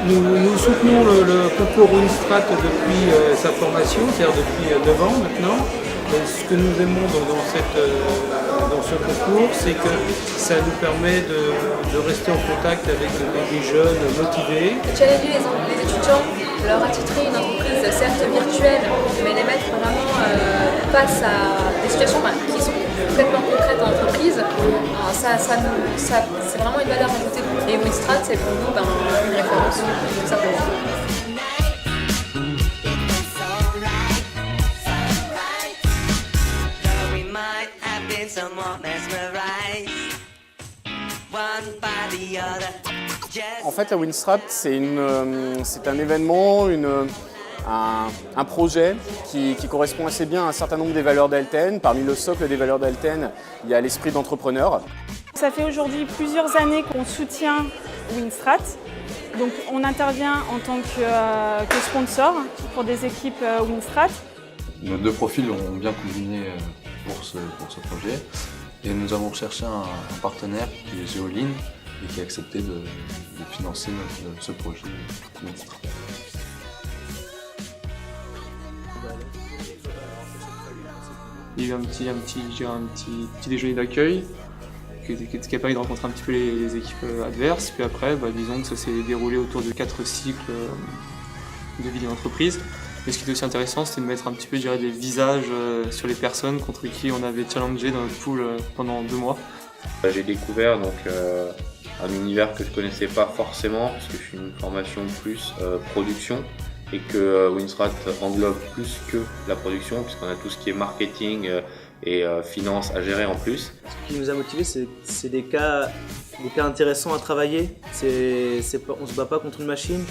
Nous soutenons le concours Winstrat depuis sa formation, c'est-à-dire depuis 9 ans maintenant. Et ce que nous aimons dans ce concours, c'est que ça nous permet de rester en contact avec des jeunes motivés. Challenger les étudiants, leur attitrer une entreprise certes virtuelle, mais les mettre vraiment face à des situations qui sont complètement concrètes en entreprise. Alors c'est vraiment une valeur ajoutée. Et Winstrat, c'est pour nous une référence, tout simplement. En fait, la Winstrat, c'est un événement, un projet qui correspond assez bien à un certain nombre des valeurs d'Alten. Parmi le socle des valeurs d'Alten, il y a l'esprit d'entrepreneur. Ça fait aujourd'hui plusieurs années qu'on soutient Winstrat. Donc on intervient en tant que sponsor pour des équipes Winstrat. Nos deux profils ont bien combiné pour ce projet et nous avons cherché un partenaire qui est Géoline et qui a accepté de financer ce projet. Il y a eu un petit déjeuner d'accueil qui a permis de rencontrer un petit peu les équipes adverses. Puis après, disons que ça s'est déroulé autour de 4 cycles de vie d'entreprise. Et ce qui était aussi intéressant, c'était de mettre un petit peu, des visages sur les personnes contre qui on avait challengé dans notre pool pendant 2 mois. J'ai découvert un univers que je ne connaissais pas forcément, parce que je suis une formation plus production, et que Winstrat englobe plus que la production, puisqu'on a tout ce qui est marketing et finance à gérer en plus. Ce qui nous a motivés, c'est des cas intéressants à travailler. On ne se bat pas contre une machine,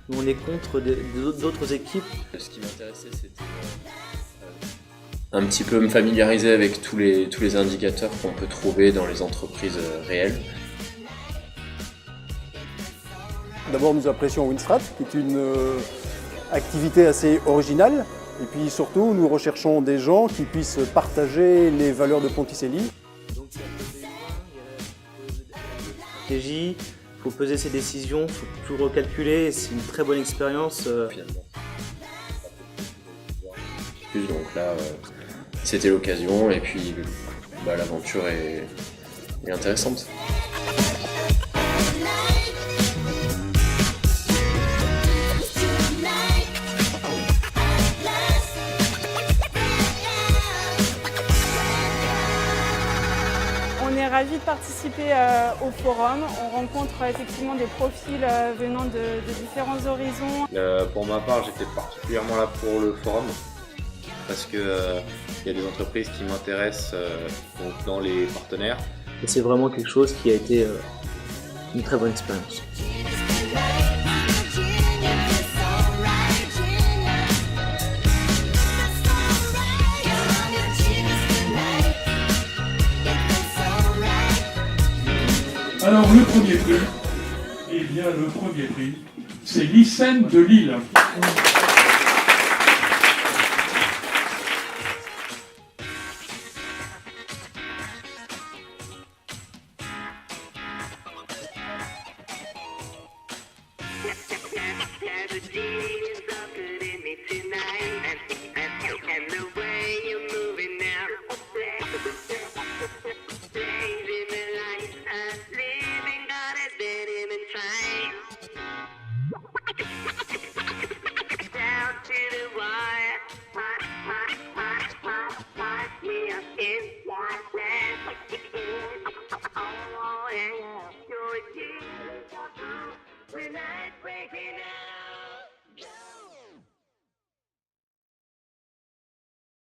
nous on est contre d'autres équipes. Ce qui m'intéressait, c'était un petit peu me familiariser avec tous les indicateurs qu'on peut trouver dans les entreprises réelles. D'abord, nous apprécions Winstrat, qui est une activité assez originale. Et puis surtout, nous recherchons des gens qui puissent partager les valeurs de Ponticelli. Il faut peser ses décisions, il faut tout recalculer, c'est une très bonne expérience. Donc là, c'était l'occasion et puis l'aventure est intéressante. On est ravis de participer au forum. On rencontre effectivement des profils venant de différents horizons. Pour ma part, j'étais particulièrement là pour le forum, parce qu'il y a des entreprises qui m'intéressent dans les partenaires. Et c'est vraiment quelque chose qui a été une très bonne expérience. Alors le premier prix, c'est l'ICEN de Lille.